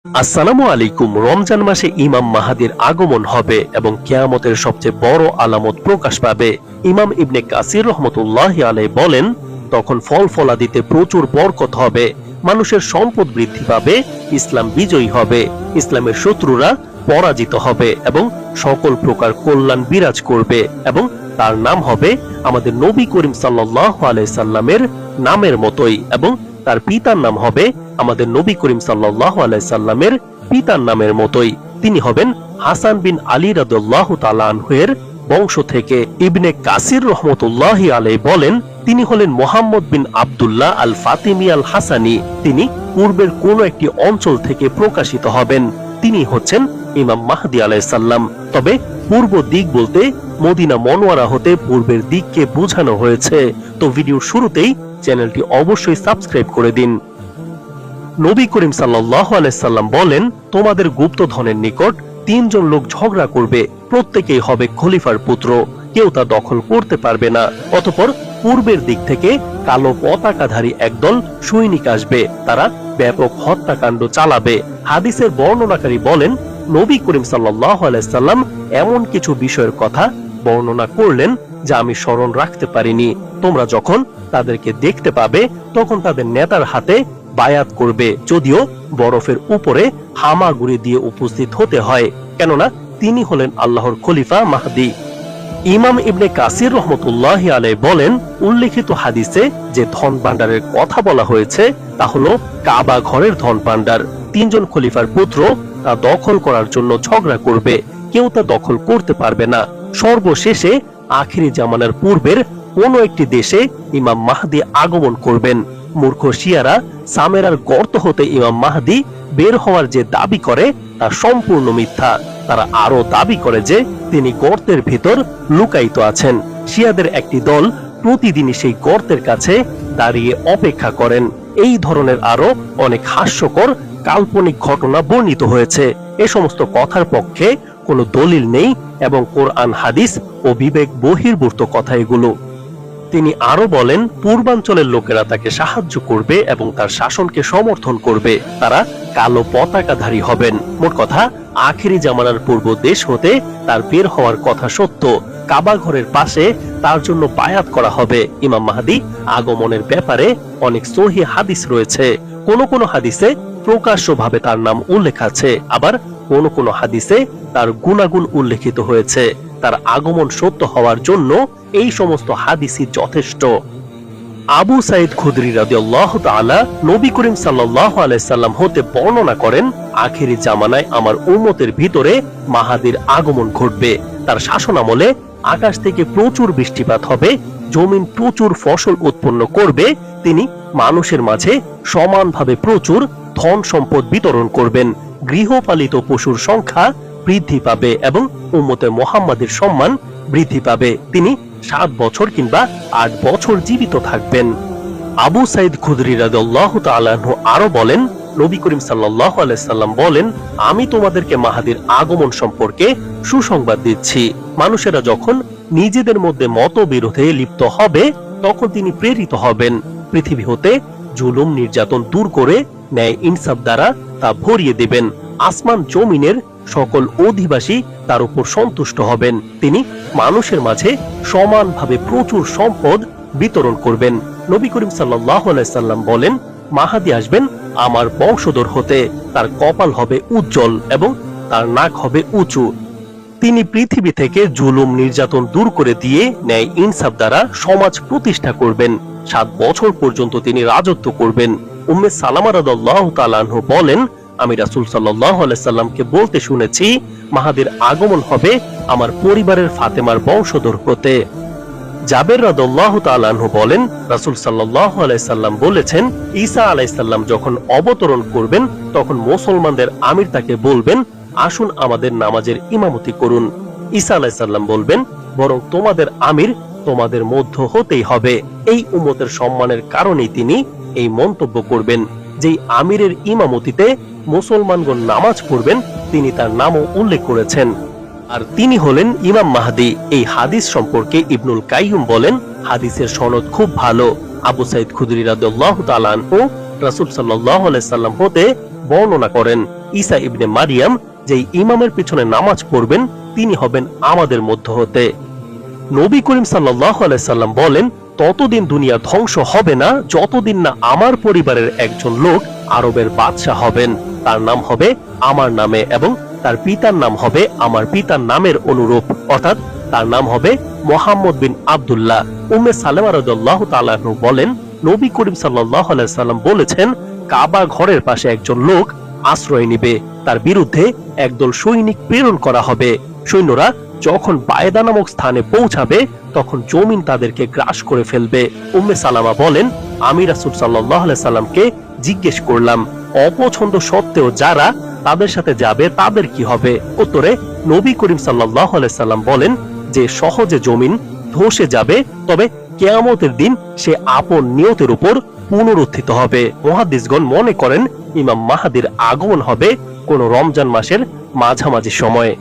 আসসালামু আলাইকুম। রমজান মাসে ইমাম মাহাদির আগমন হবে এবং কিয়ামতের সবচেয়ে বড় আলামত প্রকাশ পাবে। ইমাম ইবনে কাসির রহমতুল্লাহি আলাইহি বলেন, তখন ফল ফলাদিতে প্রচুর বরকত হবে, মানুষের সম্পদ বৃদ্ধি পাবে, ইসলাম বিজয়ী হবে, ইসলামের শত্রুরা পরাজিত হবে এবং সকল প্রকার কল্যাণ বিরাজ করবে এবং তার নাম হবে আমাদের নবী করিম সাল্লাল্লাহু আলাইহি সাল্লামের নামের মতোই এবং তার পিতার নাম হবে আমাদের নবী করিম সাল্লাল্লাহু আলাইহি সাল্লামের পিতার নামের মতোই। তিনি হবেন হাসান বিন আলী রাদিয়াল্লাহু তাআলা আনহু এর বংশ থেকে। ইবনে কাসির রহমতুল্লাহি আলাইহি বলেন, তিনি হলেন মুহাম্মদ বিন আব্দুল্লাহ আল ফাতিমি আল হাসানি। তিনি পূর্বের কোন একটি অঞ্চল থেকে প্রকাশিত হবেন। তিনি হচ্ছেন ইমাম মাহদি আলাইহিস সালাম। তবে পূর্ব দিক বলতে মদিনা মনোয়ারা হতে পূর্বের দিককে বোঝানো হয়েছে। তো ভিডিওর শুরুতেই চ্যানেলটি অবশ্যই সাবস্ক্রাইব করে দিন। নবী করিম সাল্লাল্লাহু আলাইহি সাল্লাম বলেন, তোমাদের গুপ্তধনের নিকট তিনজন লোক ঝগড়া করবে, প্রত্যেকেই হবে খলিফার পুত্র, কেউ তা দখল করতে পারবে না। অতঃপর পূর্বের দিক থেকে কালো পতাকাধারী একদল সৈনিক আসবে, তারা ব্যাপক হত্যাকাণ্ড চালাবে। হাদিসের বর্ণনাকারী বলেন, নবী করিম সাল্লাল্লাহু আলাইহি সাল্লাম এমন কিছু বিষয়ের কথা বর্ণনা করলেন যা আমি স্মরণ রাখতে পারিনি। তোমরা যখন তাদেরকে দেখতে পাবে তখন তাদের নেতার হাতে বায়াত করবে, যদিও বরফের উপরে হামাগুড়ি দিয়ে উপস্থিত হতে হয়, কেননা তিনি হলেন আল্লাহর খলিফা মাহদি। ইমাম ইবনে কাসির রহমতুল্লাহি আলাইহি বলেন, উল্লেখিত হাদিসে যে ধন ভাণ্ডারের কথা বলা হয়েছে তা হলো কাবা ঘরের ধন ভাণ্ডার। তিনজন খলিফার পুত্র তা দখল করার জন্য ঝগড়া করবে, কেউ তা দখল করতে পারবে না। সর্বশেষে আখিরি জামানার পূর্বের কোন একটি দেশে ইমাম মাহদি আগমন করবেন। মূর্খ শিয়ারা সামেরার গর্ত হতে ইমাম মাহদি বের হওয়ার যে দাবি করে তা সম্পূর্ণ মিথ্যা। তারা আরো দাবি করে যে তিনি গর্তের ভিতর লুকায়িত আছেন। শিয়াদের একটি দল প্রতিদিনই সেই গর্তের কাছে দাঁড়িয়ে অপেক্ষা করেন। এই ধরনের আরো অনেক হাস্যকর কাল্পনিক ঘটনা বর্ণিত হয়েছে। এ সমস্ত কথার পক্ষে কোনো দলিল নেই এবং কোরআন হাদিস ও বিবেক বহির্ভূত কথা এগুলো। তিনি আরো বলেন, পূর্বাঞ্চলের লোকেরা তাকে সাহায্য করবে এবং তার শাসনকে সমর্থন করবে, তারা কালো পতাকাধারী হবেন। মোট কথা, আখেরি জামানার পূর্ব দেশ হতে তার বের হওয়ার কথা সত্য। কাবা ঘরের পাশে তার জন্য বায়াত করা হবে। ইমাম মাহদি আগমনের ব্যাপারে অনেক সহিহ হাদিস রয়েছে। কোন কোন হাদিসে প্রকাশ্যভাবে তার নাম উল্লেখ আছে, আবার কোন কোন হাদিসে তার গুণাগুণ উল্লেখিত হয়েছে। তার আগমন সত্য হওয়ার জন্য এই সমস্ত হাদিসই যথেষ্ট। আবু সাইদ খুদরি রাদিয়াল্লাহু তাআলা নবী করিম সাল্লাল্লাহু আলাইহি সাল্লাম হতে বর্ণনা করেন, আখেরি জামানায় আমার উম্মতের ভিতরে মাহাদির আগমন ঘটবে। তার শাসনামলে আকাশ থেকে প্রচুর বৃষ্টিপাত হবে, জমিন প্রচুর ফসল উৎপন্ন করবে। তিনি মানুষের মাঝে সমানভাবে প্রচুর ধন সম্পদ বিতরণ করবেন। গৃহপালিত পশুর সংখ্যা বৃদ্ধি পাবে এবং উম্মতে মুহাম্মাদের সম্মান বৃদ্ধি পাবে। তিনি 7 বছর কিংবা 8 বছর জীবিত থাকবেন। আবু সাইদ খুদরি রাদিয়াল্লাহু তাআলা আনহু আরো বলেন, নবী করিম সাল্লাল্লাহু আলাইহি সাল্লাম বলেন, আমি তোমাদেরকে মাহাদির আগমন সম্পর্কে সুসংবাদ দিচ্ছি। মানুষেরা যখন নিজেদের মধ্যে মতবিরোধে লিপ্ত হবে তখন তিনি প্রেরিত হবেন। পৃথিবী হতে জুলুম নির্যাতন দূর করে ন্যায় ইনসাফ দ্বারা তা ভরিয়ে দেবেন। আসমান জমিনের সকল অধিবাসী তার উপর সন্তুষ্ট হবেন। তিনি মানুষের মাঝে সমানভাবে প্রচুর সম্পদ বিতরণ করবেন। নবী করিম সাল্লাল্লাহু আলাইহি সাল্লাম বলেন, মাহাদি আসবেন আমার বংশধর হতে, তার কপাল হবে উজ্জ্বল এবং তার নাক হবে উঁচু। তিনি পৃথিবী থেকে জুলুম নির্যাতন দূর করে দিয়ে ন্যায় ইনসাফ দ্বারা সমাজ প্রতিষ্ঠা করবেন। 7 বছর পর্যন্ত তিনি রাজত্ব করবেন। উম্মে সালামা রাদিয়াল্লাহু তাআলা আনহা বলেন, আমি রাসূল সাল্লাল্লাহু আলাইহি সাল্লামকে বলতে শুনেছি, মাহাদির আগমন হবে আমার পরিবারের ফাতেমার বংশধর হতে। জাবের রাদিয়াল্লাহু তাআলা আনহু বলেন, রাসূল সাল্লাল্লাহু আলাইহি সাল্লাম বলেছেন, ঈসা আলাইহিস সালাম যখন অবতরণ করবেন তখন মুসলমানদের আমির তাকে বলবেন, আসুন আমাদের নামাজের ইমামতি করুন। ঈসা আলাইহিস সালাম বলবেন, বরং তোমাদের আমির তোমাদের মধ্য হতেই হবে। এই উম্মতের সম্মানের কারণেই তিনি এই মন্তব্য করবেন। যেই আমিরের ইমামতিতে মুসলমানগণ নামাজ পড়বেন তিনি তার নামও উল্লেখ করেছেন, আর তিনি হলেন ইমাম মাহদি। এই হাদিস সম্পর্কে ইবনুল কাইয়ুম বলেন, হাদিসের সনদ খুব ভালো। আবু সাইদ খুদরি রাদিয়াল্লাহু তাআলা আনহু রাসূল সাল্লাল্লাহু আলাইহি সাল্লাম হতে বর্ণনা করেন, ঈসা ইবনে মারিয়াম যেই ইমামের পিছনে নামাজ পড়বেন তিনি হবেন আমাদের মধ্য হতে। নবী করিম সাল্লাল্লাহু আলাইহি সাল্লাম বলেন, ততদিন দুনিয়া ধ্বংস হবে না যতদিন না আমার পরিবারের একজন লোক আরবের বাদশাহ হবেন, তার নাম হবে আমার নামে এবং তার পিতার নাম হবে আমার পিতার নামের অনুরূপ, অর্থাৎ তার নাম হবে মুহাম্মদ বিন আব্দুল্লাহ। উম্মে সালেমা রাদিয়াল্লাহু তাআলা আনহা বলেন, নবী করিম সাল্লাল্লাহু আলাইহি সাল্লাম বলেছেন, কাবা ঘরের পাশে একজন লোক আশ্রয় নিবে, তার বিরুদ্ধে একদল সৈনিক প্রেরণ করা হবে। সৈন্যরা যখন বায়দা নামক স্থানে পৌঁছাবে তখন জমিন তাদেরকে গ্রাস করে ফেলবে। উম্মে সালামা বলেন, আমি রাসূল সাল্লাল্লাহু আলাইহি সাল্লামকে জিজ্ঞেস করলাম, অপছন্দ সত্ত্বেও যারা তাদের সাথে যাবে তাদের কি হবে? উত্তরে নবী করিম সাল্লাল্লাহু আলাইহি সাল্লাম বলেন, যে সহজে জমিন ধসে যাবে তবে কিয়ামতের দিন সে আপন নিয়তের উপর পুনরুত্থিত হবে। মুহাদ্দিসগণ মনে করেন ইমাম মাহদীর আগমন হবে কোন রমজান মাসের মাঝামাঝি সময়ে।